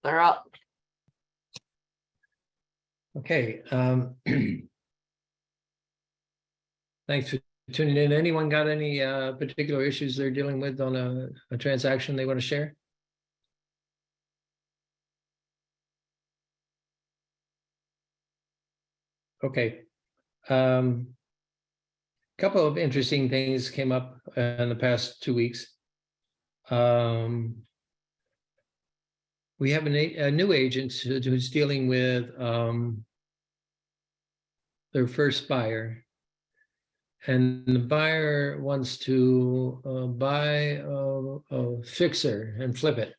They're up. Okay. Thanks for tuning in. Anyone got any particular issues they're dealing with on a transaction they want to share? Okay. Couple of interesting things came up in the past 2 weeks. We have a new agent who's dealing with their first buyer, and the buyer wants to buy a fixer and flip it.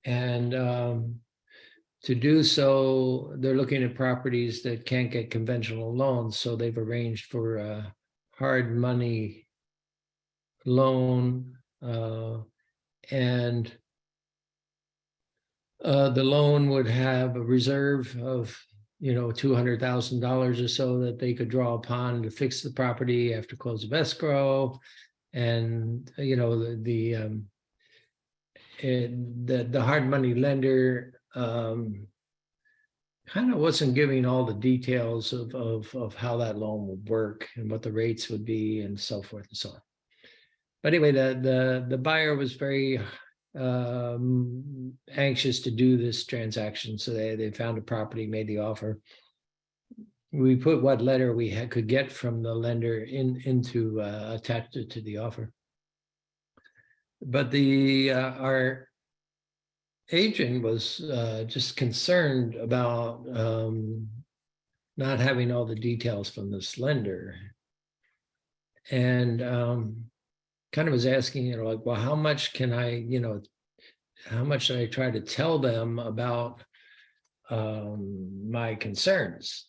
And to do so, they're looking at properties that can't get conventional loans, so they've arranged for a hard money loan, and the loan would have a reserve of $200,000 or so that they could draw upon to fix the property after close of escrow. And the hard money lender kind of wasn't giving all the details of how that loan would work and what the rates would be and so forth and so on. But anyway, the buyer was very anxious to do this transaction, so they found a property, made the offer. We put what letter we could get from the lender into attached it to the offer. But our agent was just concerned about not having all the details from this lender, and kind of was asking, like, well, how much can I, how much should I try to tell them about my concerns?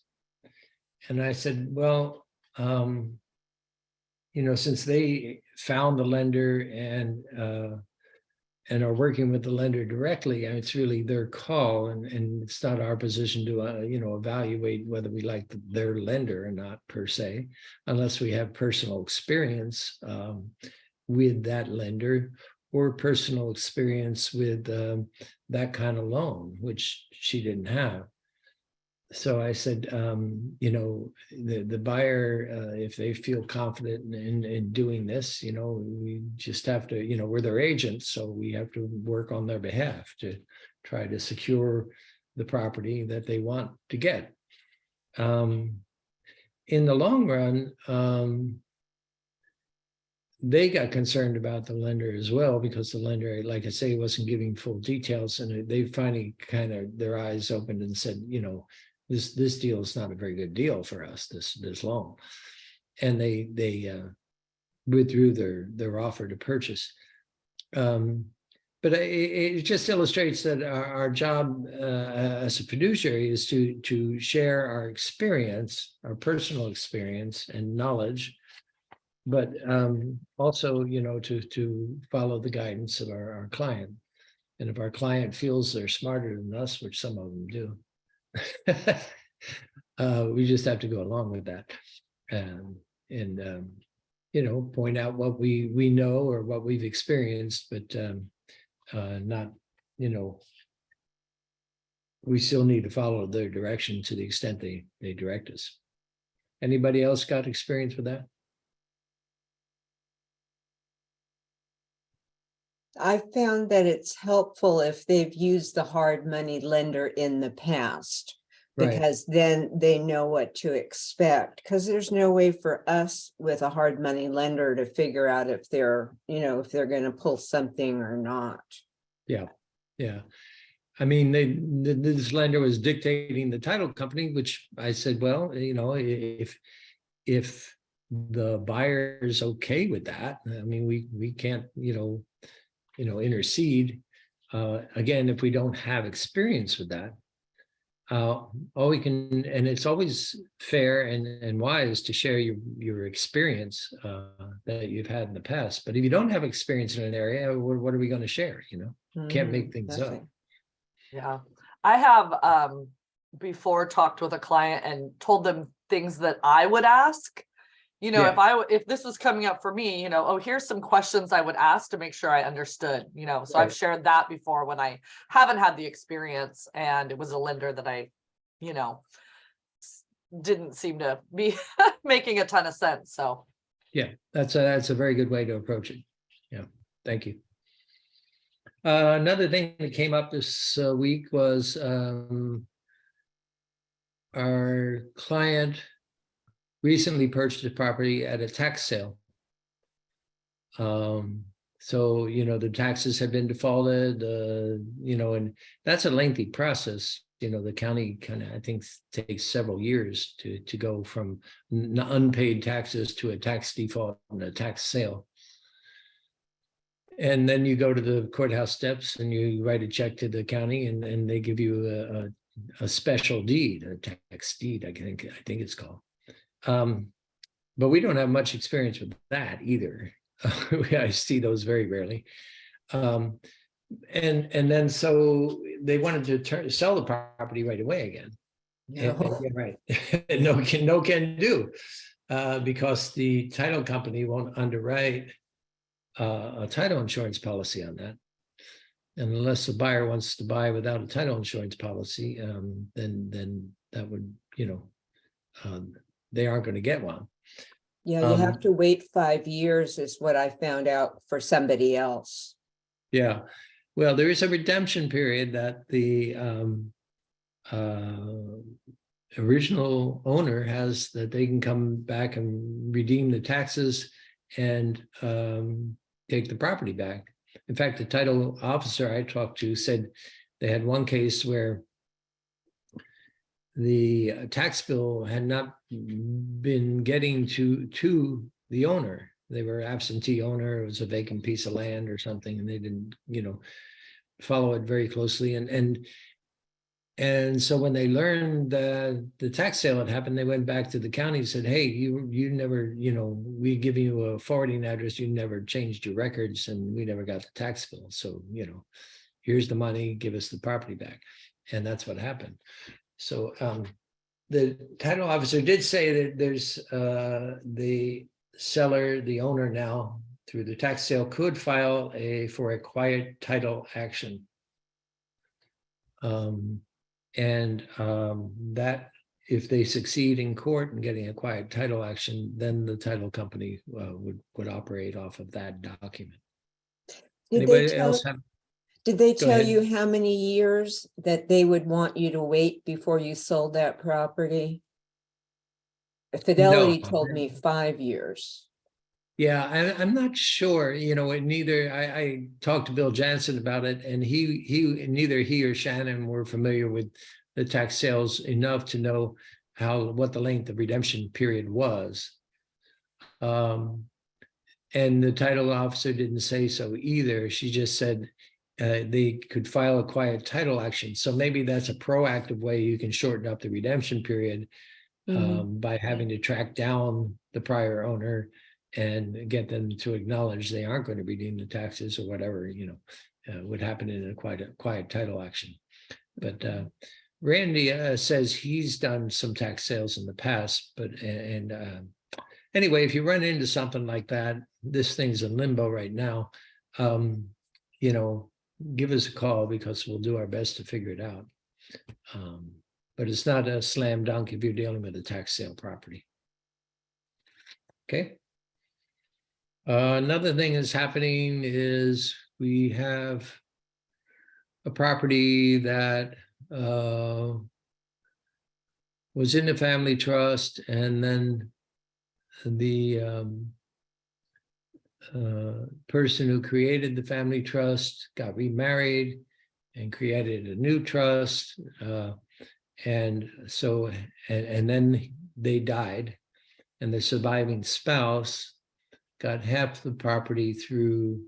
And I said, well, since they found the lender and are working with the lender directly, it's really their call, and it's not our position to evaluate whether we like their lender or not, per se, unless we have personal experience with that lender or personal experience with that kind of loan, which she didn't have. So I said, the buyer, if they feel confident in doing this, we just have to, we're their agents, so we have to work on their behalf to try to secure the property that they want to get. In the long run, they got concerned about the lender as well, because the lender, like I say, wasn't giving full details, and they finally kind of their eyes opened and said, this deal is not a very good deal for us, this loan, and they withdrew their offer to purchase. But it just illustrates that our job as a fiduciary is to share our experience, our personal experience and knowledge, but also, to follow the guidance of our client. And if our client feels they're smarter than us, which some of them do, we just have to go along with that, and point out what we know or what we've experienced, but not, we still need to follow their direction to the extent they direct us. Anybody else got experience with that? I found that it's helpful if they've used the hard money lender in the past, because then they know what to expect, because there's no way for us with a hard money lender to figure out if they're, if they're going to pull something or not. Yeah. I mean, this lender was dictating the title company, which I said, well, if the buyer is okay with that, I mean, we can't, intercede. Again, if we don't have experience with that, all we can, and it's always fair and wise to share your experience that you've had in the past. But if you don't have experience in an area, what are we going to share? Can't make things up. Yeah, I have before talked with a client and told them things that I would ask You know, Yeah. if this was coming up for me, you know, oh, here's some questions I would ask to make sure I understood, you know, so I've Right. shared that before when I haven't had the experience and it was a lender that I, you know, didn't seem to be making a ton of sense. So, Yeah, that's a very good way to approach it. Yeah, thank you. Another thing that came up this week was our client recently purchased a property at a tax sale. So, you know, the taxes have been defaulted, you know, and that's a lengthy process. You know, the county kind of, I think, takes several years to go from unpaid taxes to a tax default and a tax sale. And then you go to the courthouse steps and you write a check to the county, and they give you a special deed, a tax deed, I think it's called. But we don't have much experience with that either. I see those very rarely. And then so they wanted to sell the property right away again. And, No. yeah, right. no can do, because the title company won't underwrite a title insurance policy on that. And unless the buyer wants to buy without a title insurance policy, then that would, you know, they aren't going to get one. Yeah, you have to wait 5 years is what I found out for somebody else. Yeah, well, there is a redemption period that the original owner has, that they can come back and redeem the taxes and take the property back. In fact, the title officer I talked to said they had one case where the tax bill had not been getting to the owner. They were absentee owner. It was a vacant piece of land or something, and they didn't, you know, follow it very closely. And so when they learned the tax sale had happened, they went back to the county and said, "Hey, you never, you know, we give you a forwarding address, you never changed your records, and we never got the tax bill. So, you know, here's the money, give us the property back." And that's what happened. So the title officer did say that there's the seller, the owner now, through the tax sale, could file for a quiet title action. That if they succeed in court in getting a quiet title action, then the title company would operate off of that document. Anybody else have? Did they Go tell ahead. you how many years that they would want you to wait before you sold that property? No. Fidelity told me 5 years. Yeah, I'm not sure. You know, neither I talked to Bill Jansen about it, and neither he or Shannon were familiar with the tax sales enough to know what the length of redemption period was. And the title officer didn't say so either. She just said they could file a quiet title action. So maybe that's a proactive way you can shorten up the redemption period by having to track down the prior owner and get them to acknowledge they aren't going to redeem the taxes or whatever, you know, would happen in a quiet title action. But Randy says he's done some tax sales in the past, but anyway, if you run into something like that, this thing's in limbo right now, you know, give us a call because we'll do our best to figure it out. But it's not a slam dunk if you're dealing with a tax sale property. Okay. Another thing that's happening is we have a property that was in the family trust, and then the person who created the family trust got remarried and created a new trust. And so, and then they died, and the surviving spouse got half the property through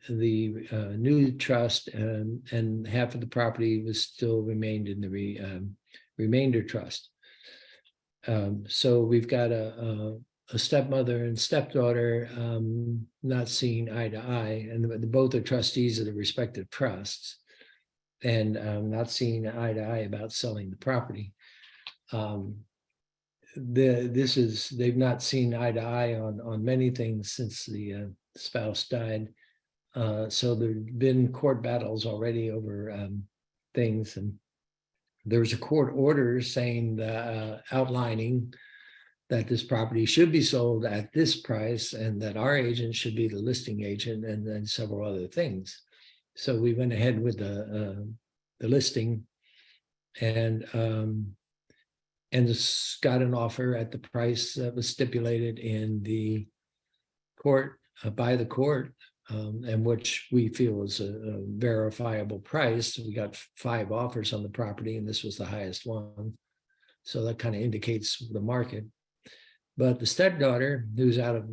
the new trust, and half of the property was still remained in the remainder trust. So we've got a stepmother and stepdaughter not seeing eye to eye, and both are trustees of the respective trusts, and not seeing eye to eye about selling the property. they've not seen eye to eye on many things since the spouse died. So there've been court battles already over things, and there was a court order saying outlining that this property should be sold at this price and that our agent should be the listing agent, and then several other things. So we went ahead with the listing, and just got an offer at the price that was stipulated in the court, by the court, and which we feel is a verifiable price. We got 5 offers on the property, and this was the highest one. So that kind of indicates the market. But the stepdaughter, who's out of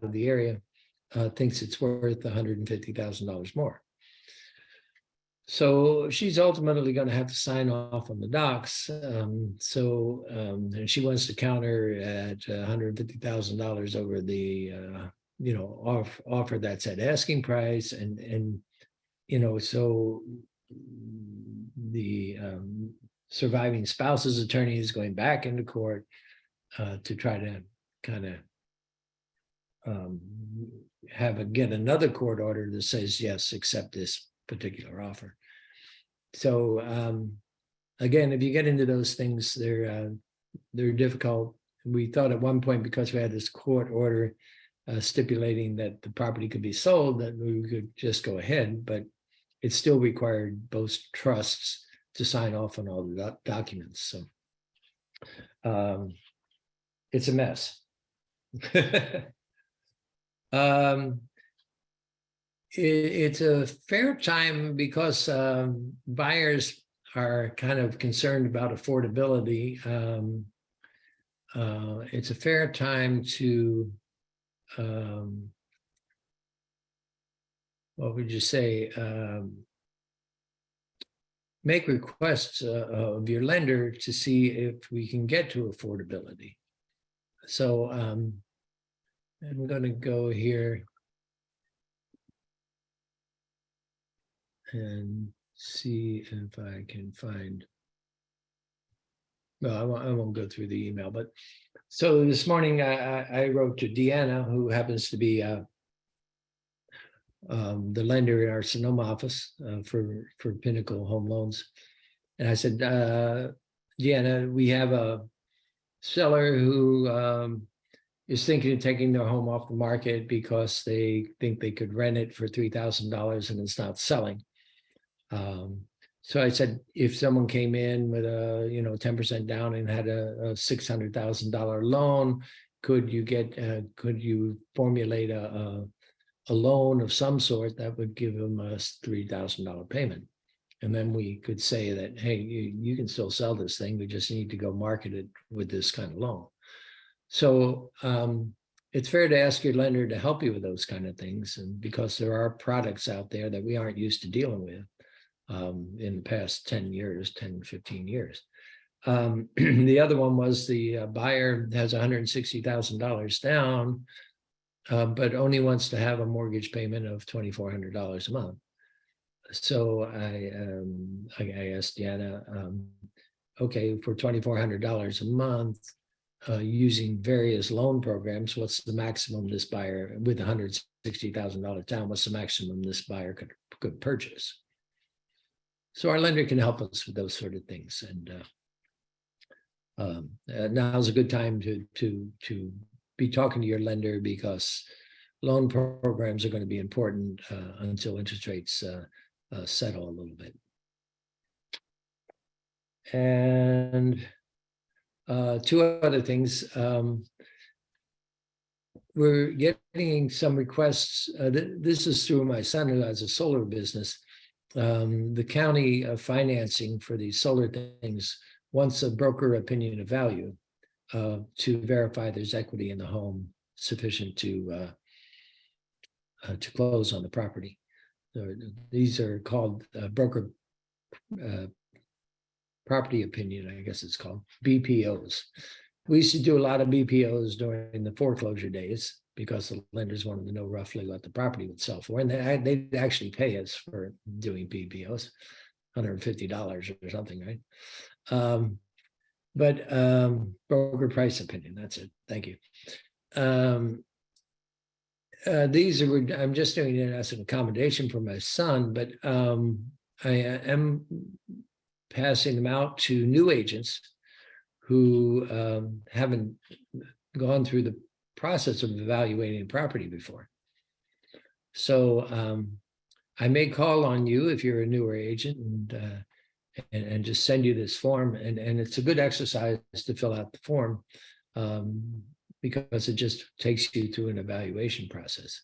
the area, thinks it's worth $150,000 more. So she's ultimately going to have to sign off on the docs. And she wants to counter at $150,000 over the offer that's at asking price, and so the surviving spouse's attorney is going back into court to try to kind of get another court order that says, yes, accept this particular offer. So again, if you get into those things, they're difficult. We thought at one point, because we had this court order stipulating that the property could be sold, that we could just go ahead, but it still required both trusts to sign off on all the documents. So it's a mess. It's a fair time because buyers are kind of concerned about affordability. It's a fair time to, what would you say, make requests of your lender to see if we can get to affordability. So I'm going to go here and see if I can find, well, I won't go through the email, but so this morning I wrote to Deanna, who happens to be the lender in our Sonoma office for Pinnacle Home Loans. And I said, Deanna, we have a seller who is thinking of taking their home off the market because they think they could rent it for $3,000 and it's not selling. So I said, if someone came in with a 10% down and had a $600,000 loan, could you formulate a loan of some sort that would give them a $3,000 payment? And then we could say that, hey, you can still sell this thing. We just need to go market it with this kind of loan. So it's fair to ask your lender to help you with those kind of things, and because there are products out there that we aren't used to dealing with in the past 10 years, 10, 15 years. The other one was the buyer has $160,000 down, but only wants to have a mortgage payment of $2,400 a month. So I asked Deanna, okay, for $2,400 a month, using various loan programs, what's the maximum this buyer with $160,000 down? What's the maximum this buyer could purchase? So our lender can help us with those sort of things, and now's a good time to be talking to your lender, because loan programs are going to be important until interest rates settle a little bit. And 2 other things. We're getting some requests. This is through my son, who has a solar business. The county financing for these solar things wants a broker opinion of value to verify there's equity in the home sufficient to close on the property. So these are called broker property opinion, I guess it's called, BPOs. We used to do a lot of BPOs during the foreclosure days because the lenders wanted to know roughly what the property would sell for. And they'd actually pay us for doing BPOs, $150 or something, right? But broker price opinion, that's it. Thank you. These are, I'm just doing it as an accommodation for my son, but I am passing them out to new agents who haven't gone through the process of evaluating property before. So I may call on you if you're a newer agent and just send you this form. And it's a good exercise to fill out the form because it just takes you through an evaluation process.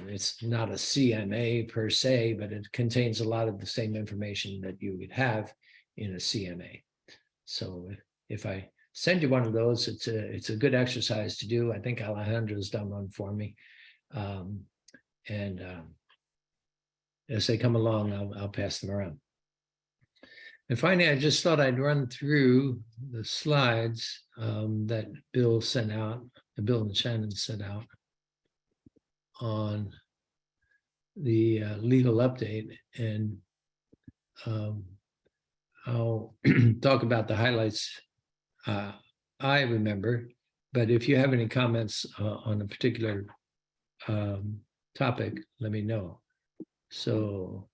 It's not a CMA per se, but it contains a lot of the same information that you would have in a CMA. So if I send you one of those, it's a good exercise to do. I think Alejandro's done one for me. As they come along, I'll pass them around. And finally, I just thought I'd run through the slides that Bill sent out, Bill and Shannon sent out on the legal update. And I'll talk about the highlights I remember, but if you have any comments on a particular topic, let me know. So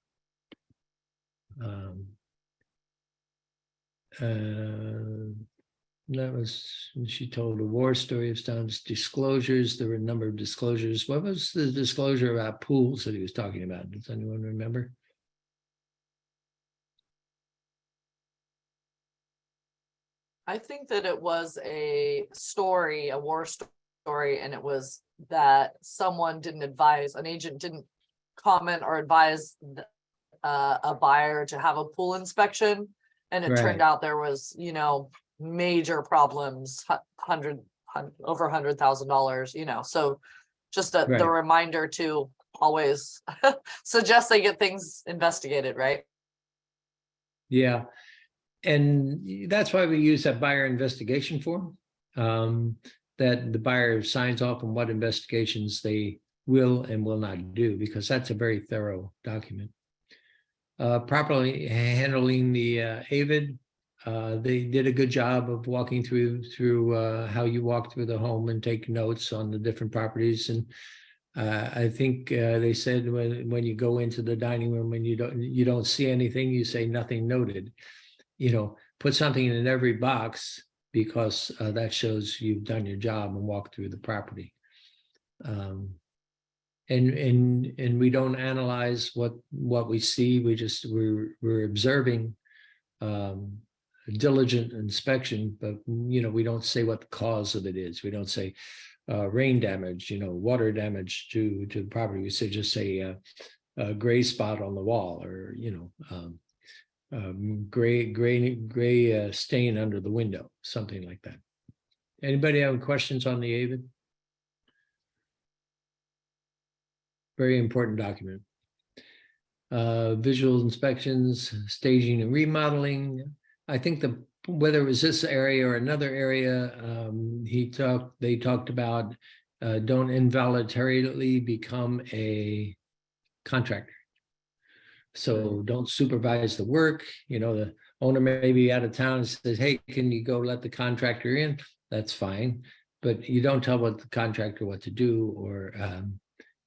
that was, she told a war story of Stan's disclosures. There were a number of disclosures. What was the disclosure about pools that he was talking about? Does anyone remember? I think that it was a story, a war story, and it was that someone didn't advise, an agent didn't comment or advise a buyer to have a pool inspection. And it turned out there was, you know, major problems, over $100,000, you know, so just the reminder to always suggest they get things investigated, right? Yeah. And that's why we use that buyer investigation form, that the buyer signs off on what investigations they will and will not do, because that's a very thorough document. Properly handling the AVID, they did a good job of walking through how you walk through the home and take notes on the different properties. And I think they said when you go into the dining room and you don't see anything, you say nothing noted. You know, put something in every box, because that shows you've done your job and walked through the property. And we don't analyze what we see. We're observing diligent inspection, but you know, we don't say what the cause of it is. We don't say rain damage, you know, water damage to the property. We just say a gray spot on the wall, or you know, gray stain under the window, something like that. Anybody have questions on the AVID? Very important document. Visual inspections, staging and remodeling. I think whether it was this area or another area, they talked about don't involuntarily become a contractor. So don't supervise the work. You know, the owner may be out of town and says, hey, can you go let the contractor in? That's fine. But you don't tell the contractor what to do, or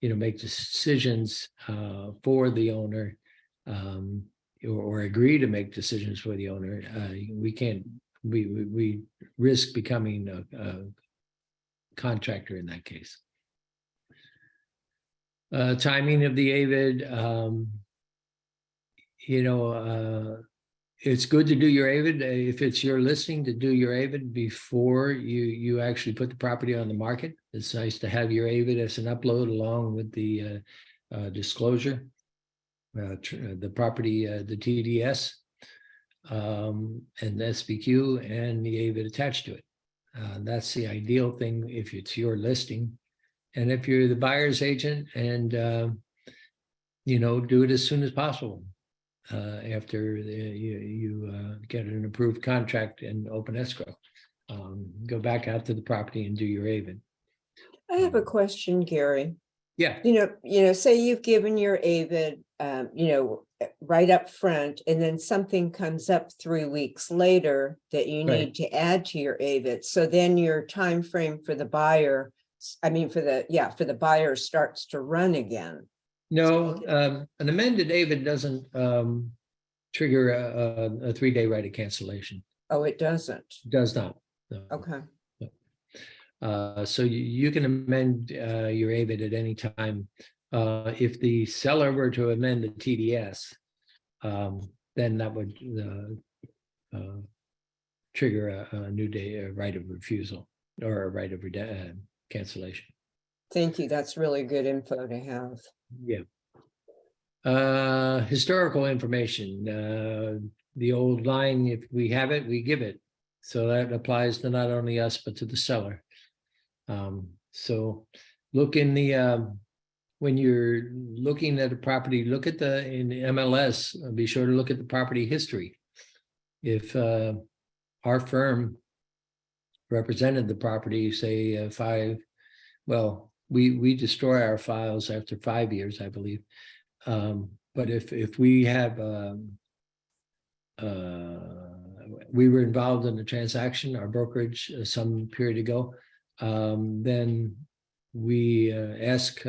you know, make decisions for the owner, or agree to make decisions for the owner. We risk becoming a contractor in that case. Timing of the AVID, you know, it's good to do your AVID if it's your listing, to do your AVID before you actually put the property on the market. It's nice to have your AVID as an upload along with the disclosure, the property, the TDS, and the SBQ, and the AVID attached to it. That's the ideal thing if it's your listing. And if you're the buyer's agent, and you know, do it as soon as possible. After you get an approved contract and open escrow, go back out to the property and do your AVID. I have a question, Gary. Yeah. You know, say you've given your AVID, you know, right up front, and then something comes up 3 weeks later that you Right. need to add to your AVID. So then your time frame for the buyer, for the buyer starts to run again. No, an amended AVID doesn't trigger a 3-day right of cancellation. Oh, it doesn't. It does not. No. Okay. So you can amend your AVID at any time. If the seller were to amend the TDS, then that would trigger a new day, a right of refusal or a right of cancellation. Thank you. That's really good info to have. Yeah. Historical information, the old line, if we have it, we give it. So that applies to not only us, but to the seller. So look in the, when you're looking at a property, look at in the MLS, be sure to look at the property history. If our firm represented the property, say we destroy our files after 5 years, I believe. But if we have, we were involved in the transaction, our brokerage some period ago, then we ask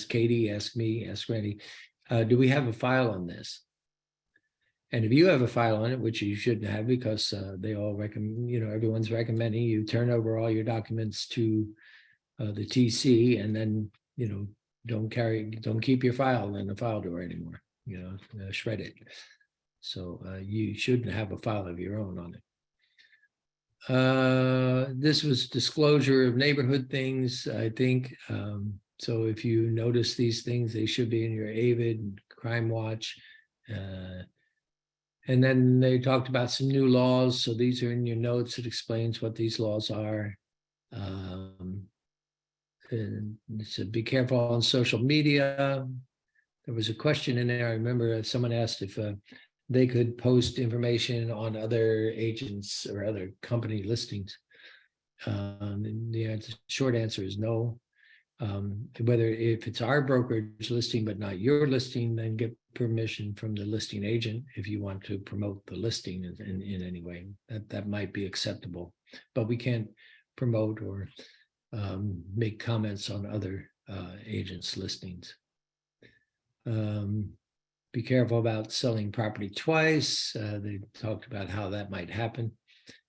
Katie, ask me, ask Randy, do we have a file on this? And if you have a file on it, which you shouldn't have because they all recommend, everyone's recommending you turn over all your documents to the TC, and then, don't keep your file in the file drawer anymore, shred it. So you shouldn't have a file of your own on it. This was disclosure of neighborhood things, I think. So if you notice these things, they should be in your AVID, Crime Watch. And then they talked about some new laws. So these are in your notes. It explains what these laws are. And so be careful on social media. There was a question in there. I remember someone asked if they could post information on other agents or other company listings. The short answer is no. Whether if it's our brokerage listing but not your listing, then get permission from the listing agent if you want to promote the listing in any way. That might be acceptable, but we can't promote or make comments on other agents' listings. Be careful about selling property twice. They talked about how that might happen.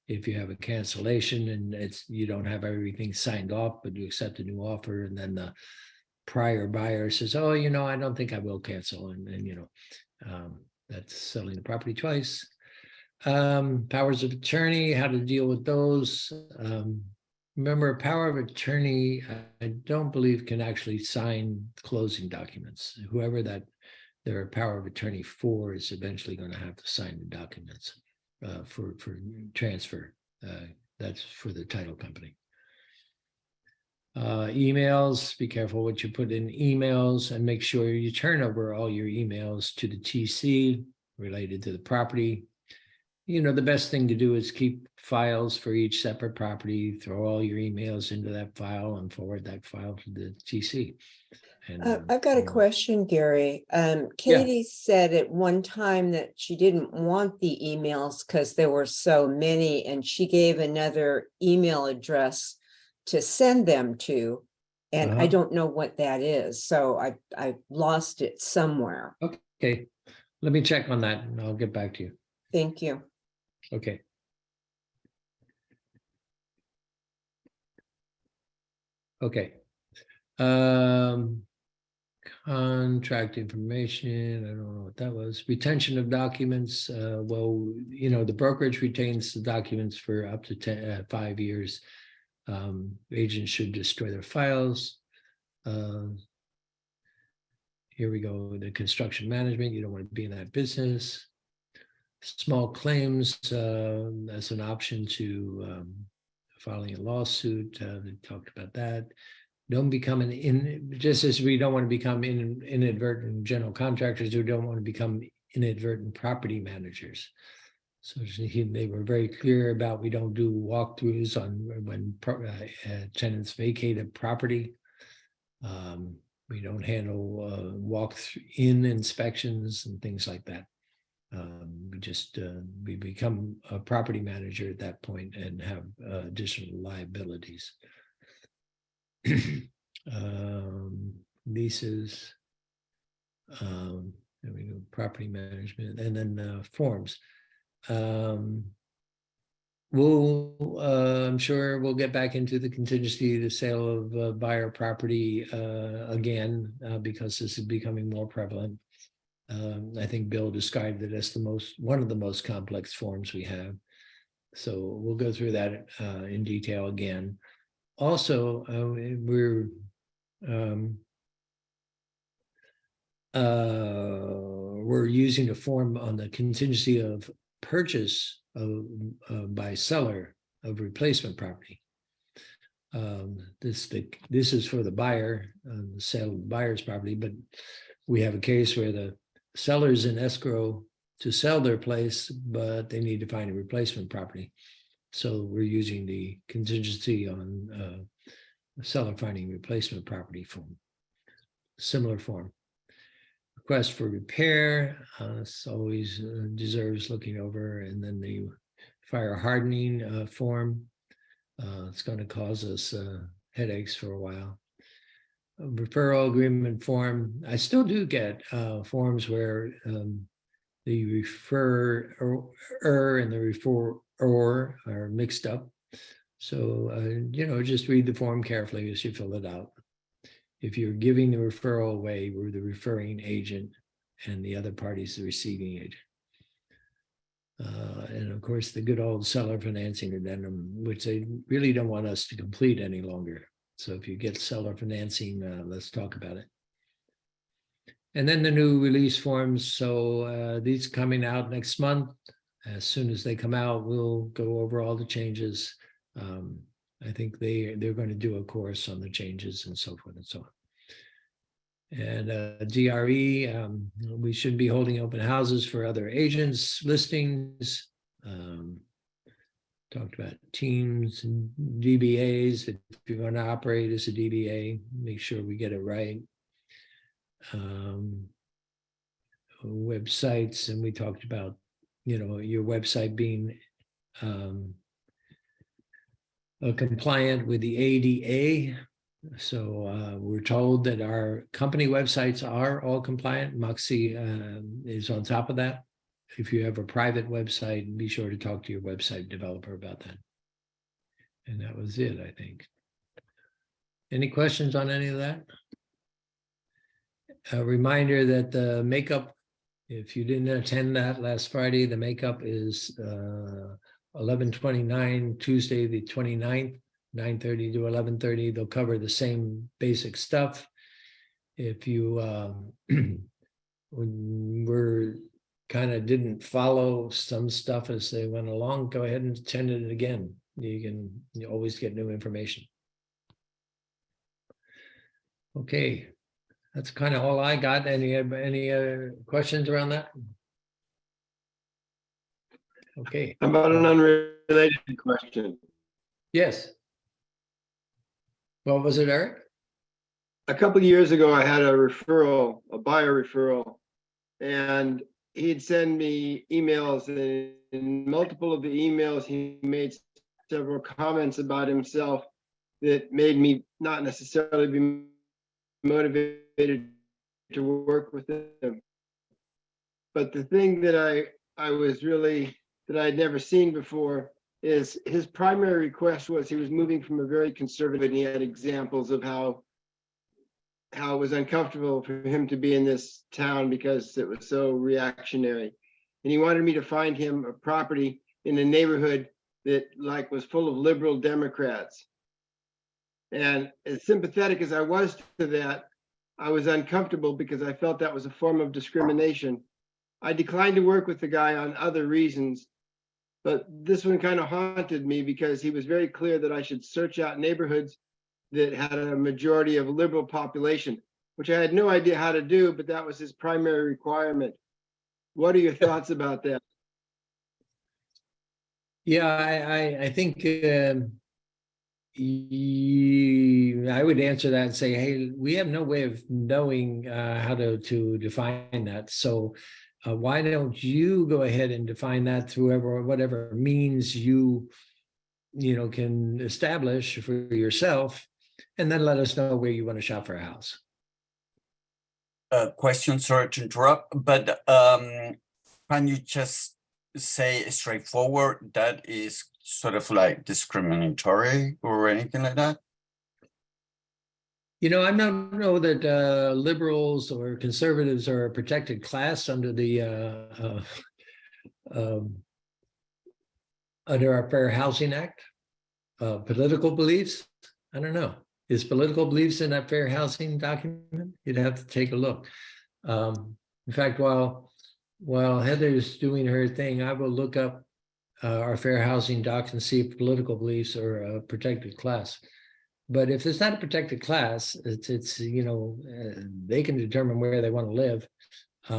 If you have a cancellation and you don't have everything signed off, but you accept a new offer, and then the prior buyer says, "Oh, I don't think I will cancel," and that's selling the property twice. Powers of attorney, how to deal with those. Remember, a power of attorney, I don't believe can actually sign closing documents. Whoever that their power of attorney for is eventually going to have to sign the documents for transfer. That's for the title company. Emails, be careful what you put in emails, and make sure you turn over all your emails to the TC related to the property. The best thing to do is keep files for each separate property, throw all your emails into that file and forward that file to the TC. And I've got a question, Gary. Katie said at one time that she didn't want the emails because there were so many, and she gave another email address to send them to. And I don't know what that is. So I lost it somewhere. Okay. Let me check on that and I'll get back to you. Thank you. Okay. Okay. Contract information, I don't know what that was. Retention of documents. The brokerage retains the documents for up to 5 years. Agents should destroy their files. Here we go. The construction management, you don't want to be in that business. Small claims as an option to filing a lawsuit. They talked about that. Don't become just as we don't want to become inadvertent general contractors who don't want to become inadvertent property managers. So they were very clear about we don't do walkthroughs on when tenants vacate a property. We don't handle walk-in inspections and things like that. We just we become a property manager at that point and have additional liabilities. Leases. There we go, property management, and then forms. I'm sure we'll get back into the contingency, the sale of buyer property again, because this is becoming more prevalent. I think Bill described it as one of the most complex forms we have. So we'll go through that in detail again. Also, we're using a form on the contingency of purchase by seller of replacement property. This is for the buyer, the sale of the buyer's property, but we have a case where the seller's in escrow to sell their place, but they need to find a replacement property. So we're using the contingency on seller finding replacement property form, similar form. Request for repair, this always deserves looking over. And then the fire hardening form, it's going to cause us headaches for a while. A referral agreement form, I still do get forms where the referrer and the referor are mixed up. So, just read the form carefully as you fill it out. If you're giving the referral away, we're the referring agent and the other party's the receiving agent. And of course, the good old seller financing addendum, which they really don't want us to complete any longer. So if you get seller financing, let's talk about it. And then the new release forms. So these coming out next month. As soon as they come out, we'll go over all the changes. I think they're going to do a course on the changes and so forth and so on. And DRE, we should be holding open houses for other agents listings. Talked about teams and DBAs. If you're going to operate as a DBA, make sure we get it right. Websites, and we talked about, your website being compliant with the ADA. So we're told that our company websites are all compliant. Moxie is on top of that. If you have a private website, be sure to talk to your website developer about that. And that was it, I think. Any questions on any of that? A reminder that the makeup, if you didn't attend that last Friday, the makeup is 11/29, Tuesday the 29th, 9:30 to 11:30. They'll cover the same basic stuff. If you didn't follow some stuff as they went along, go ahead and attend it again. You always get new information. Okay, that's kind of all I got. Any other questions around that? Okay. How about an unrelated question? Yes. What was it, Eric? A couple of years ago, I had a buyer referral, and he'd send me emails, and in multiple of the emails, he made several comments about himself that made me not necessarily be motivated to work with him. But the thing that I was really, that I'd never seen before, is his primary request was he was moving from a very conservative, and he had examples of how it was uncomfortable for him to be in this town because it was so reactionary. And he wanted me to find him a property in a neighborhood that was full of liberal Democrats. And as sympathetic as I was to that, I was uncomfortable because I felt that was a form of discrimination. I declined to work with the guy on other reasons, but this one kind of haunted me because he was very clear that I should search out neighborhoods that had a majority of liberal population, which I had no idea how to do, but that was his primary requirement. What are your thoughts about that? Yeah, I think I would answer that and say, hey, we have no way of knowing how to define that. So why don't you go ahead and define that through whatever means you can establish for yourself, and then let us know where you want to shop for a house. Question, sorry to interrupt, but can you just say straightforward that is sort of like discriminatory or anything like that? I don't know that liberals or conservatives are a protected class under the under our Fair Housing Act. Political beliefs, I don't know. Is political beliefs in that fair housing document? You'd have to take a look. In fact, while Heather's doing her thing, I will look up our fair housing docs and see if political beliefs are a protected class. But if it's not a protected class, it's they can determine where they want to live.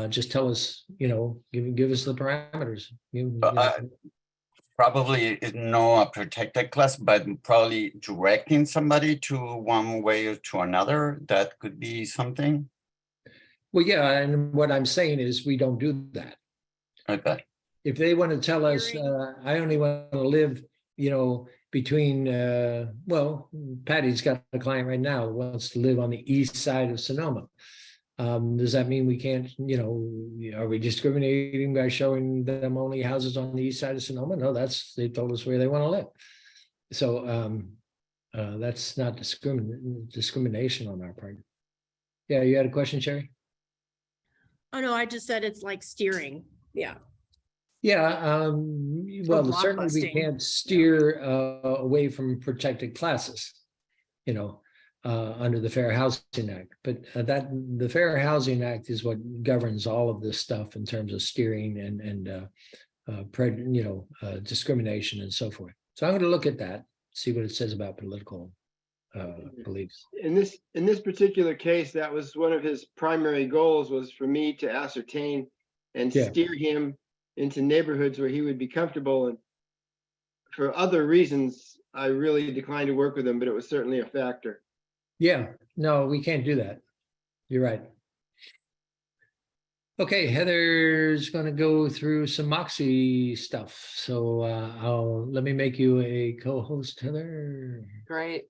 Just tell us, give us the parameters. Probably not a protected class, but probably directing somebody to one way or to another, that could be something. Well, yeah, and what I'm saying is we don't do that. Okay. If they want to tell us, I only want to live, between, Patty's got a client right now who wants to live on the east side of Sonoma. Does that mean we can't, are we discriminating by showing them only houses on the east side of Sonoma? No, they told us where they want to live. So that's not discrimination on our part. Yeah, you had a question, Sherry? Oh, no, I just said it's like steering. Yeah. Yeah, well, certainly we blockbusting. can't steer away from protected classes, under the Fair Housing Act. But the Fair Housing Act is what governs all of this stuff in terms of steering and discrimination and so forth. So I'm going to look at that, see what it says about political beliefs. In this particular case, that was one of his primary goals, was for me to ascertain and Yeah. steer him into neighborhoods where he would be comfortable. And for other reasons, I really declined to work with him, but it was certainly a factor. Yeah, no, we can't do that. You're right. Okay, Heather's going to go through some Moxie stuff. So let me make you a co-host, Heather. Great.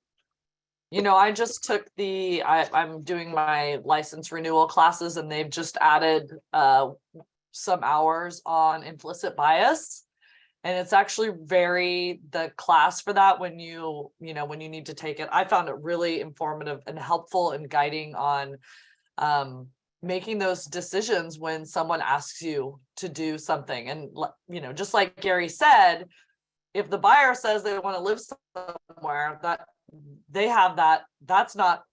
I just took I'm doing my license renewal classes, and they've just added some hours on implicit bias. And it's actually the class for that when you need to take it. I found it really informative and helpful and guiding on making those decisions when someone asks you to do something. And, just like Gary said, if the buyer says they want to live somewhere, that they have that's not,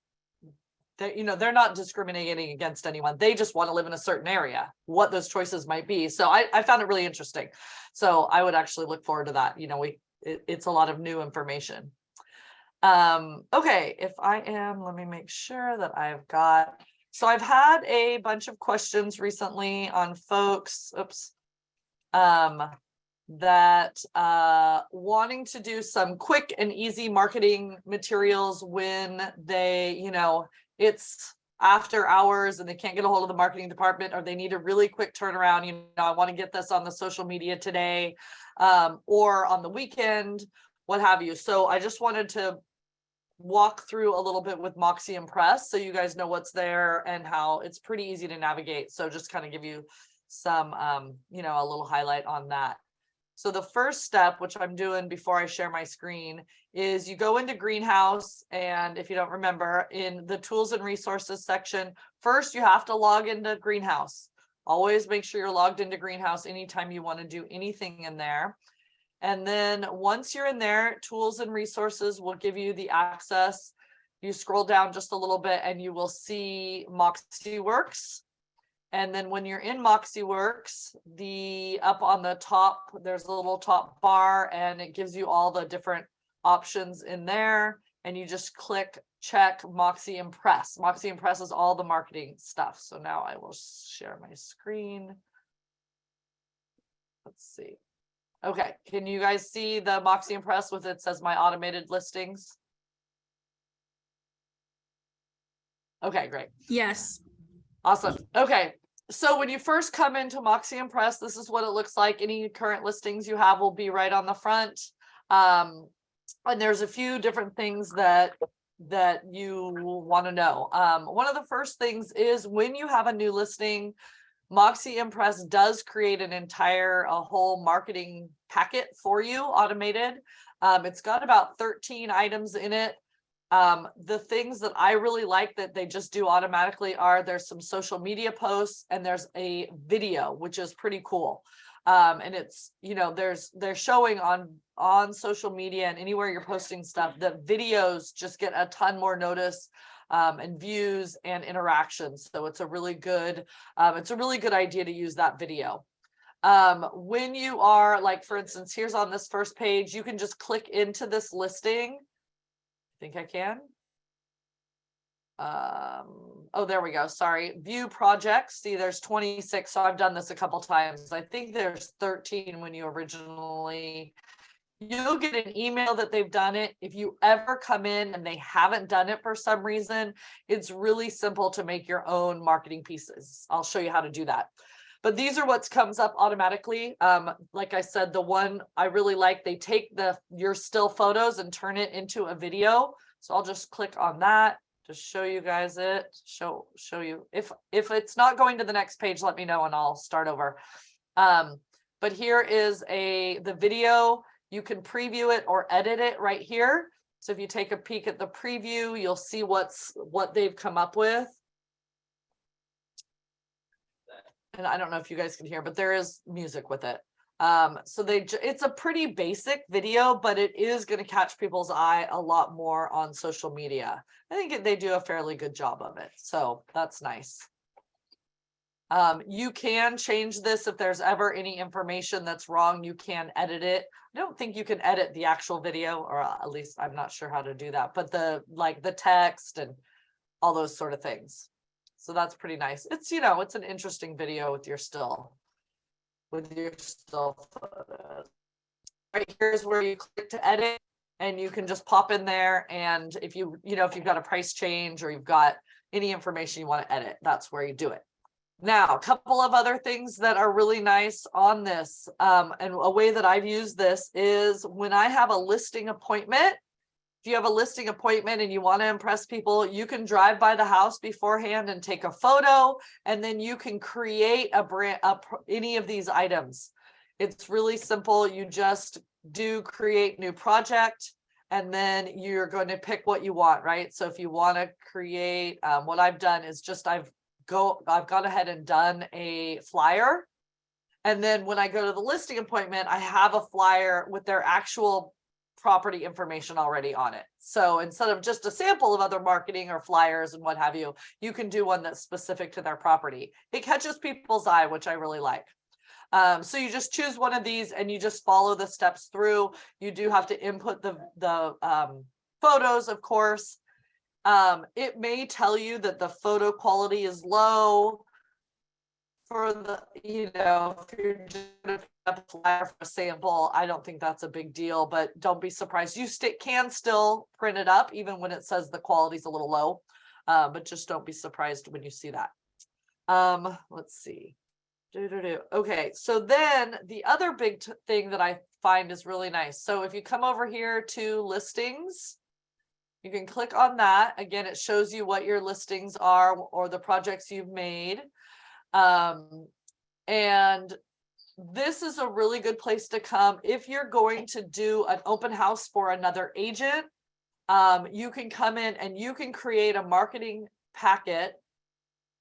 they're not discriminating against anyone. They just want to live in a certain area, what those choices might be. So I found it really interesting. So I would actually look forward to that. It's a lot of new information. Okay, let me make sure that so I've had a bunch of questions recently on folks, that wanting to do some quick and easy marketing materials when they, it's after hours and they can't get a hold of the marketing department, or they need a really quick turnaround. I want to get this on the social media today, or on the weekend, what have you. So I just wanted to walk through a little bit with Moxie Impress so you guys know what's there and how it's pretty easy to navigate. So just kind of give you some, a little highlight on that. So the first step, which I'm doing before I share my screen, is you go into Greenhouse. And if you don't remember, in the tools and resources section, first you have to log into Greenhouse. Always make sure you're logged into Greenhouse anytime you want to do anything in there. And then once you're in there, tools and resources will give you the access. You scroll down just a little bit and you will see Moxie Works. And then when you're in Moxie Works, up on the top, there's a little top bar and it gives you all the different options in there. And you just check Moxie Impress. Moxie Impress is all the marketing stuff. So now I will share my screen. Let's see. Okay, can you guys see the Moxie Impress with it says my automated listings? Okay, great. Yes. Awesome. Okay. So when you first come into Moxie Impress, this is what it looks like. Any current listings you have will be right on the front. And there's a few different things that you want to know. One of the first things is when you have a new listing, Moxie Impress does create a whole marketing packet for you, automated. It's got about 13 items in it. The things that I really like that they just do automatically are there's some social media posts and there's a video, which is pretty cool. And it's, they're showing on social media and anywhere you're posting stuff that videos just get a ton more notice and views and interactions. So it's a really good idea to use that video. When you are, like, for instance, here's on this first page, you can just click into this listing. I think I can. Oh, there we go. Sorry. View projects. See, there's 26. So I've done this a couple times. I think there's 13 when you'll get an email that they've done it. If you ever come in and they haven't done it for some reason, it's really simple to make your own marketing pieces. I'll show you how to do that. But these are what comes up automatically. Like I said, the one I really like, they take your still photos and turn it into a video. So I'll just click on that to show you guys it. Show you. If it's not going to the next page, let me know and I'll start over. But here is the video. You can preview it or edit it right here. So if you take a peek at the preview, you'll see what they've come up with. And I don't know if you guys can hear, but there is music with it. So it's a pretty basic video, but it is going to catch people's eye a lot more on social media. I think they do a fairly good job of it. So that's nice. You can change this if there's ever any information that's wrong, you can edit it. I don't think you can edit the actual video, or at least I'm not sure how to do that, but the text and all those sort of things. So that's pretty nice. It's, it's an interesting video with your still photos. Right here's where you click to edit and you can just pop in there. And if you've got a price change or you've got any information you want to edit, that's where you do it. Now, a couple of other things that are really nice on this, and a way that I've used this is when I have a listing appointment. If you have a listing appointment and you want to impress people, you can drive by the house beforehand and take a photo, and then you can create any of these items. It's really simple. You just do create new project, and then you're going to pick what you want, right? So if you want to create, what I've done is just I've gone ahead and done a flyer. And then when I go to the listing appointment, I have a flyer with their actual property information already on it. So instead of just a sample of other marketing or flyers and what have you, you can do one that's specific to their property. It catches people's eye, which I really like. So you just choose one of these and you just follow the steps through. You do have to input the photos, of course. It may tell you that the photo quality is low for if you're just gonna put up a flyer for a sample. I don't think that's a big deal, but don't be surprised. You can still print it up even when it says the quality's a little low, but just don't be surprised when you see that. Let's see. Okay, so then the other big thing that I find is really nice. So if you come over here to listings, you can click on that. Again, it shows you what your listings are or the projects you've made. And this is a really good place to come if you're going to do an open house for another agent. You can come in and you can create a marketing packet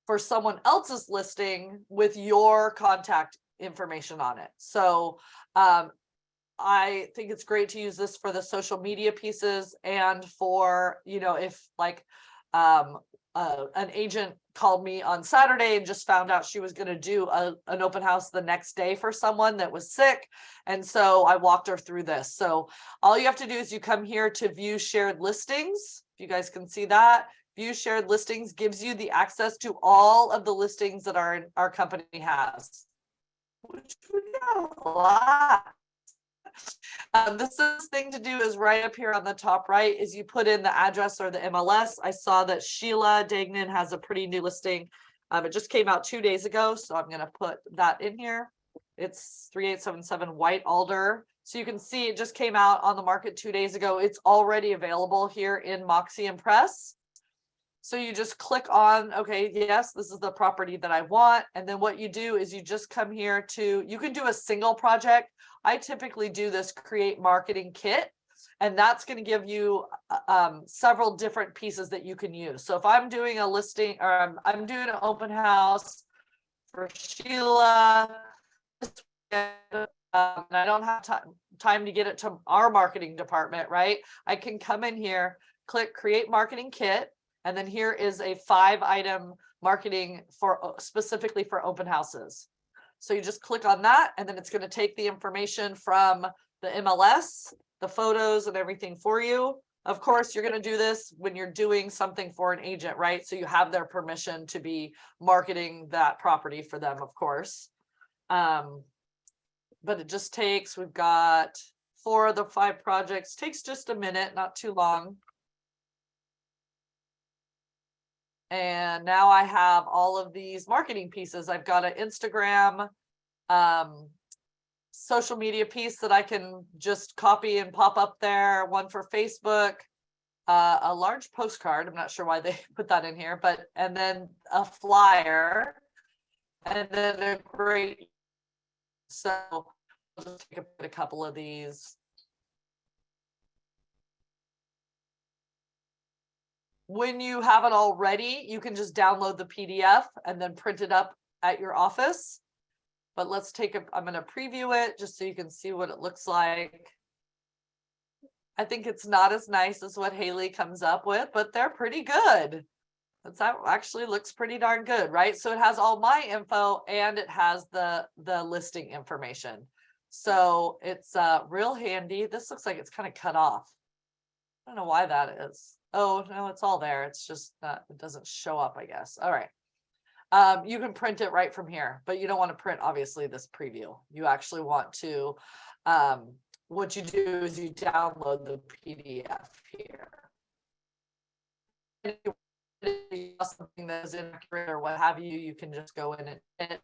for someone else's listing with your contact information on it. So I think it's great to use this for the social media pieces and for, if like an agent called me on Saturday and just found out she was going to do an open house the next day for someone that was sick. And so I walked her through this. So all you have to do is you come here to view shared listings. If you guys can see that, view shared listings gives you the access to all of the listings that our company has, which we got a lot. The simplest thing to do is right up here on the top right is you put in the address or the MLS. I saw that Sheila Dagnan has a pretty new listing. It just came out 2 days ago, so I'm gonna put that in here. It's 3877 White Alder. So you can see it just came out on the market 2 days ago. It's already available here in Moxie and Press. So you just click on, okay, yes, this is the property that I want. And then what you do is you just come here to, you can do a single project. I typically do this create marketing kit, and that's going to give you several different pieces that you can use. So if I'm doing a listing or I'm doing an open house for Sheila, and I don't have time to get it to our marketing department, right? I can come in here, click create marketing kit. And then here is a 5-item marketing for specifically for open houses. So you just click on that, and then it's going to take the information from the MLS, the photos and everything for you. Of course, you're going to do this when you're doing something for an agent, right? So you have their permission to be marketing that property for them, of course. But it just takes, we've got 4 of the 5 projects, takes just a minute, not too long. And now I have all of these marketing pieces. I've got an Instagram, social media piece that I can just copy and pop up there. One for Facebook, a large postcard. I'm not sure why they put that in here, but, and then a flyer, and then a great, so I'll just take a couple of these. When you have it all ready, you can just download the PDF and then print it up at your office. But let's take a, I'm going to preview it just so you can see what it looks like. I think it's not as nice as what Haley comes up with, but they're pretty good. That actually looks pretty darn good, right? So it has all my info and it has the listing information. So it's real handy. This looks like it's kind of cut off. I don't know why that is. Oh, no, it's all there. It's just not, it doesn't show up, I guess. All right. You can print it right from here, but you don't want to print, obviously, this preview. You actually want to, what you do is you download the PDF here. If you have something that is inaccurate or what have you, you can just go in and edit.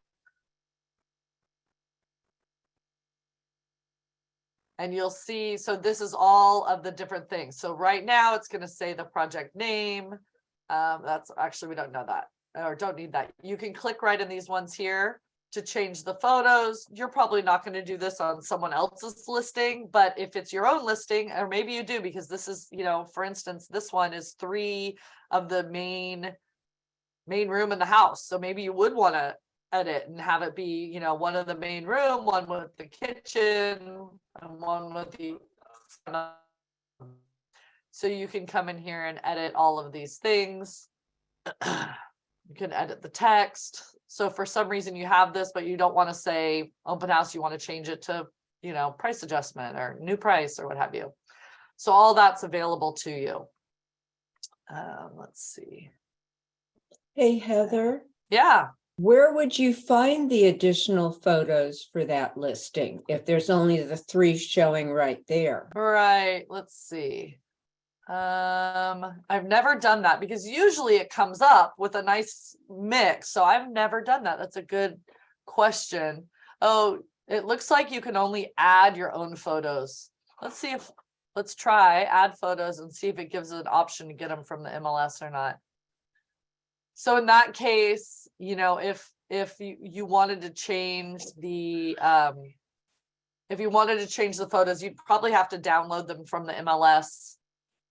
And you'll see, so this is all of the different things. So right now it's going to say the project name. That's actually, we don't know that or don't need that. You can click right in these ones here to change the photos. You're probably not going to do this on someone else's listing, but if it's your own listing, or maybe you do, because this is, you know, for instance, this one is 3 of the main room in the house. So maybe you would want to edit and have it be, you know, one of the main room, one with the kitchen, and one with the, so you can come in here and edit all of these things. You can edit the text. So for some reason you have this, but you don't want to say open house, you want to change it to, you know, price adjustment or new price or what have you. So all that's available to you. Let's see. Hey, Heather. Yeah. Where would you find the additional photos for that listing if there's only the 3 showing right there? All right, let's see. I've never done that because usually it comes up with a nice mix. So I've never done that. That's a good question. Oh, it looks like you can only add your own photos. Let's see if, let's try add photos and see if it gives an option to get them from the MLS or not. So in that case, you know, if you wanted to change the, if you wanted to change the photos, you'd probably have to download them from the MLS.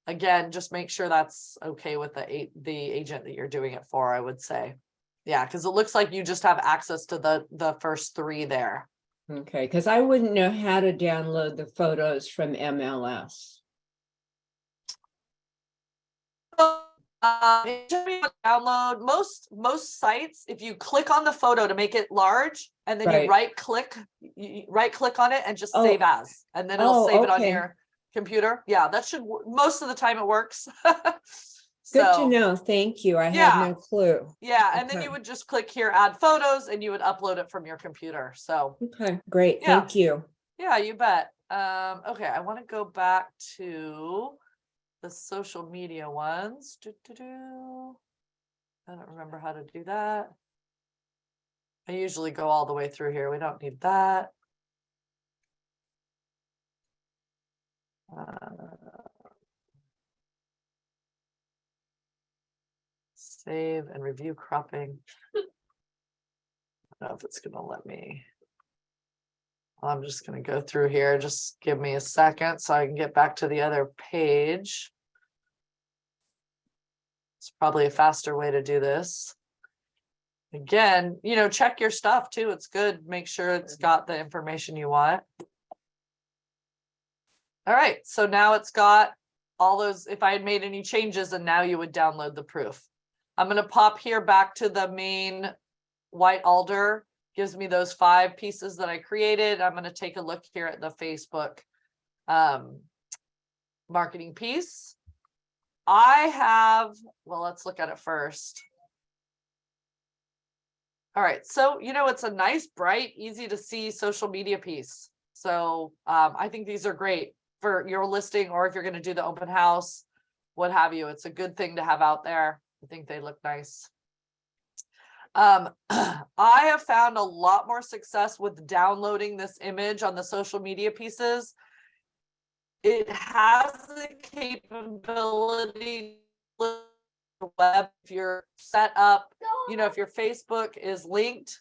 Again, just make sure that's okay with the agent that you're doing it for, I would say. Yeah, because it looks like you just have access to the first 3 there. Okay, because I wouldn't know how to download the photos from MLS. Download most sites, if you click on the photo to make it large and then you right click on it and just save as, and then it'll save it on your computer. Yeah, that should, most of the time it works. Good to know. Thank you. I had no clue. Yeah, and then you would just click here, add photos, and you would upload it from your computer. So okay, great. Thank you. Yeah, you bet. Okay, I want to go back to the social media ones. I don't remember how to do that. I usually go all the way through here. We don't need that. Save and review cropping. I don't know if it's gonna let me. I'm just gonna go through here. Just give me a second so I can get back to the other page. It's probably a faster way to do this. Again, you know, check your stuff too. It's good. Make sure it's got the information you want. All right, so now it's got all those, if I had made any changes, and now you would download the proof. I'm gonna pop here back to the main white alder, gives me those 5 pieces that I created. I'm gonna take a look here at the Facebook marketing piece. I have, well, let's look at it first. All right, so you know, it's a nice, bright, easy to see social media piece. So I think these are great for your listing, or if you're going to do the open house, what have you. It's a good thing to have out there. I think they look nice. I have found a lot more success with downloading this image on the social media pieces. It has the capability to web if you're set up, you know, if your Facebook is linked,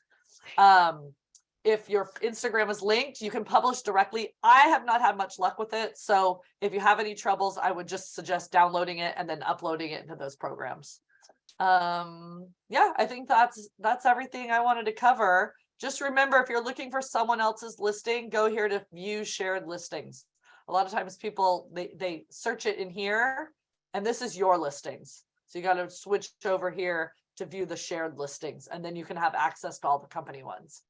if your Instagram is linked, you can publish directly. I have not had much luck with it, so if you have any troubles, I would just suggest downloading it and then uploading it into those programs. Yeah, I think that's everything I wanted to cover. Just remember, if you're looking for someone else's listing, go here to view shared listings. A lot of times people they search it in here, and this is your listings. So you got to switch over here to view the shared listings, and then you can have access to all the company ones.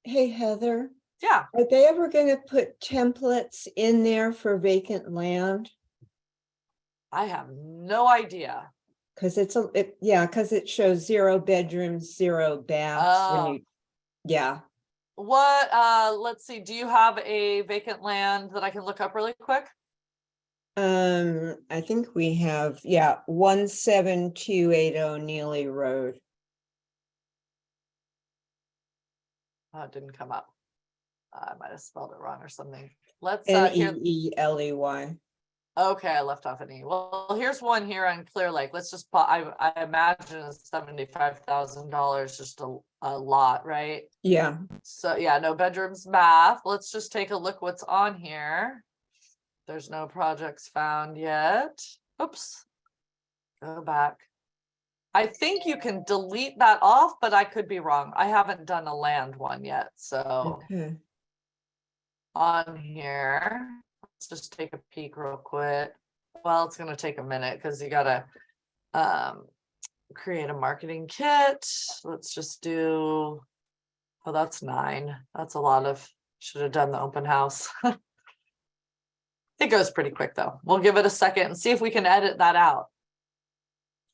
Hey, Heather, Yeah, are they ever going to put templates in there for vacant land? I have no idea. Because because it shows 0 bedrooms, 0 baths when Oh. you, yeah. What, let's see, do you have a vacant land that I can look up really quick? I think we have, 17280 Neely Road. Oh, it didn't come up. I might have spelled it wrong or something. Let's, here, Neeley. okay, I left off an E. Well, here's one here on Clear Lake. Let's just, I imagine it's $75,000, just a lot, right? Yeah. So yeah, no bedrooms, bath. Let's just take a look what's on here. There's no projects found yet. Oops. Go back. I think you can delete that off, but I could be wrong. I haven't done a land one yet. So Okay. on here, let's just take a peek real quick. Well, it's gonna take a minute because you gotta create a marketing kit. Let's just do, oh, that's 9. That's a lot of, should have done the open house. It goes pretty quick though. We'll give it a second and see if we can edit that out.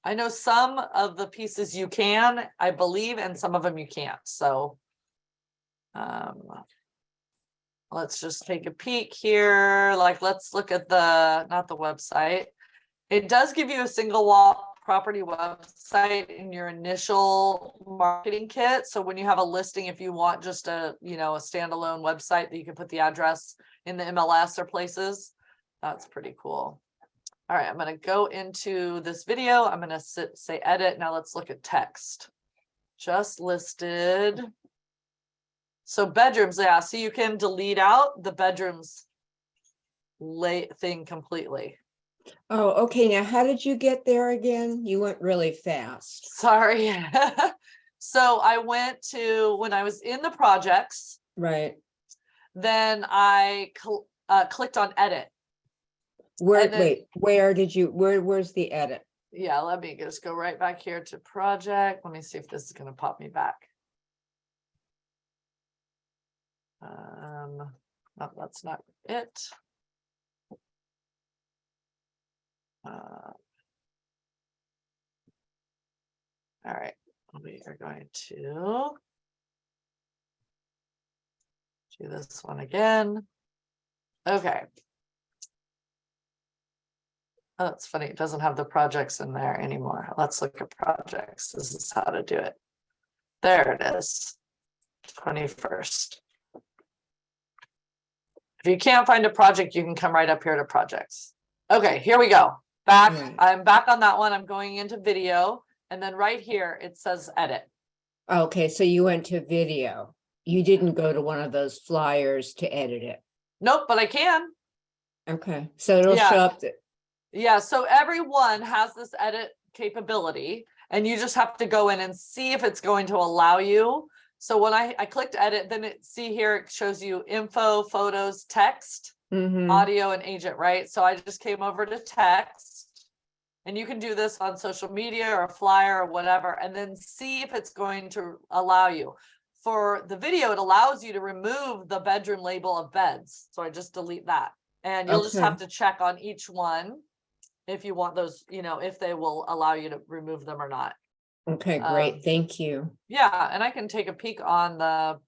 I know some of the pieces you can, I believe, and some of them you can't. So let's just take a peek here. Like, let's look at the, not the website. It does give you a single wall property website in your initial marketing kit. So when you have a listing, if you want just a, you know, a standalone website that you can put the address in the MLS or places, that's pretty cool. All right, I'm going to go into this video. I'm going to say edit. Now let's look at text. Just listed. So bedrooms, yeah, so you can delete out the bedrooms thing completely. Oh, okay. Now, how did you get there again? You went really fast. Sorry. So I went to, when I was in the projects, Right. then I clicked on edit. Where did you, where's the edit? Yeah, let me just go right back here to project. Let me see if this is going to pop me back. No, that's not it. All right, we are going to do this one again. Okay. Oh, that's funny. It doesn't have the projects in there anymore. Let's look at projects. This is how to do it. There it is. 21st. If you can't find a project, you can come right up here to projects. Okay, here we go. Back. Right. I'm back on that one. I'm going into video. And then right here, it says edit. Okay, so you went to video. You didn't go to one of those flyers to edit it. Nope, but I can. Okay, so it'll Yeah. show up. Yeah, so everyone has this edit capability and you just have to go in and see if it's going to allow you. So when I clicked edit, then see here, it shows you info, photos, text, Mhm. audio, and agent, right? So I just came over to text and you can do this on social media or a flyer or whatever, and then see if it's going to allow you. For the video, it allows you to remove the bedroom label of beds. So I just delete that. And you'll just Okay. have to check on each one if you want those, if they will allow you to remove them or not. Okay, great, thank you. Yeah, and I can take a peek on the,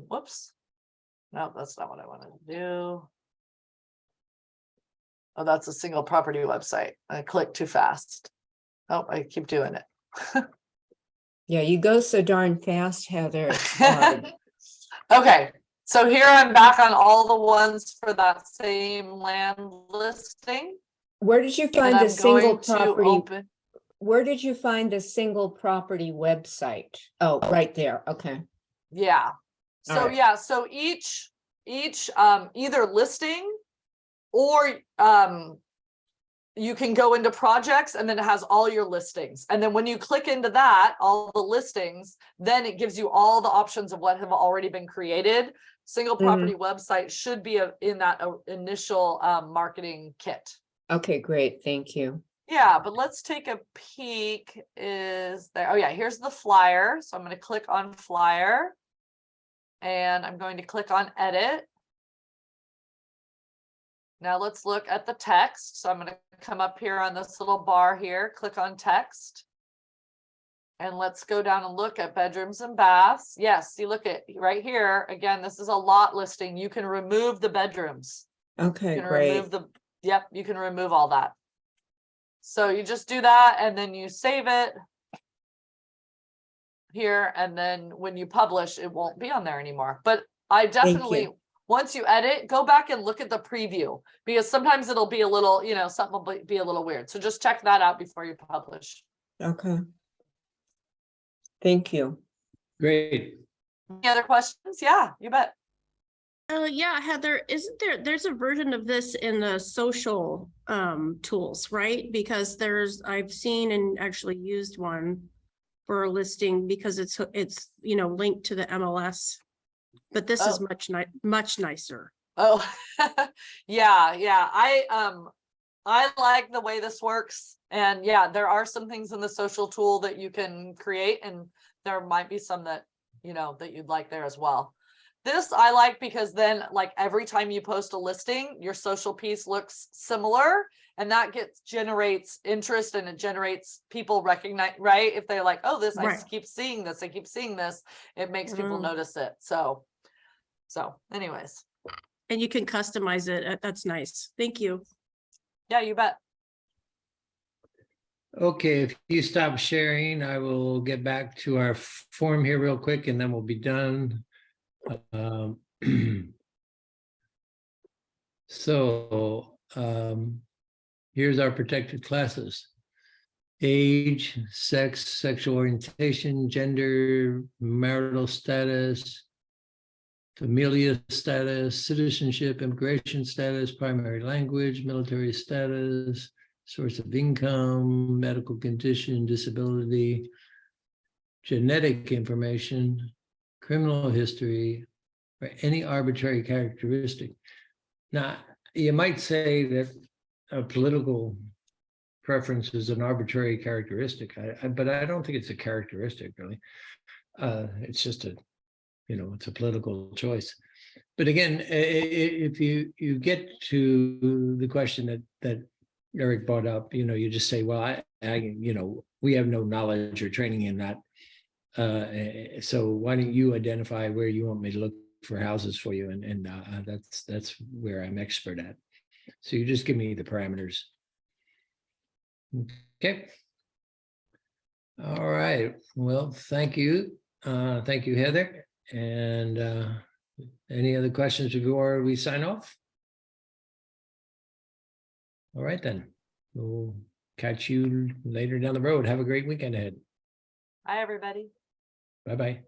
whoops. No, that's not what I wanted to do. Oh, that's a single property website. I clicked too fast. Oh, I keep doing it. Yeah, you go so darn fast, Heather. It's hard. Okay, so here I'm back on all the ones for that same land listing. Where did you And find the I'm single going to property? open. Where did you find the single property website? Oh, right there, okay. Yeah. So Alright. yeah, so each either listing or you can go into projects and then it has all your listings. And then when you click into that, all the listings, then it gives you all the options of what have already been created. Single property website should be in that initial marketing kit. Okay, great, thank you. Yeah, but let's take a peek. Is there? Oh yeah, here's the flyer. So I'm going to click on flyer and I'm going to click on edit. Now let's look at the text. So I'm going to come up here on this little bar here, click on text. And let's go down and look at bedrooms and baths. Yes, you look at right here. Again, this is a lot listing. You can remove the bedrooms. Okay, You can great. remove yep, you can remove all that. So you just do that and then you save it here. And then when you publish, it won't be on there anymore. But I definitely, once you edit, go back and look at the preview because sometimes it'll be a little, something will be a little weird. So just check that out before you publish. Okay. Thank you. Great. Any other questions? Yeah, you bet. Yeah, Heather, there's a version of this in the social tools, right? Because I've seen and actually used one for a listing because it's linked to the MLS, but this is much nicer. Oh, yeah. I like the way this works. And yeah, there are some things in the social tool that you can create, and there might be some that, that you'd like there as well. This I like because then like every time you post a listing, your social piece looks similar and that generates interest and it generates people recognize, right? If they're like, oh, this, Right. I keep seeing this, it makes people notice it. So anyways. And you can customize it. That's nice. Thank you. Yeah, you bet. Okay, if you stop sharing, I will get back to our form here real quick and then we'll be done. So here's our protected classes: age, sex, sexual orientation, gender, marital status, familial status, citizenship, immigration status, primary language, military status, source of income, medical condition, disability, genetic information, criminal history, or any arbitrary characteristic. Now, you might say that a political preference is an arbitrary characteristic, but I don't think it's a characteristic, really. It's just it's a political choice. But again, if you get to the question that Eric brought up, you just say, well, we have no knowledge or training in that. So why don't you identify where you want me to look for houses for you, and that's where I'm expert at. So you just give me the parameters. Okay. All right, well, thank you. Thank you, Heather. And any other questions before we sign off? All right, then. We'll catch you later down the road. Have a great weekend ahead. Hi, everybody. Bye-bye.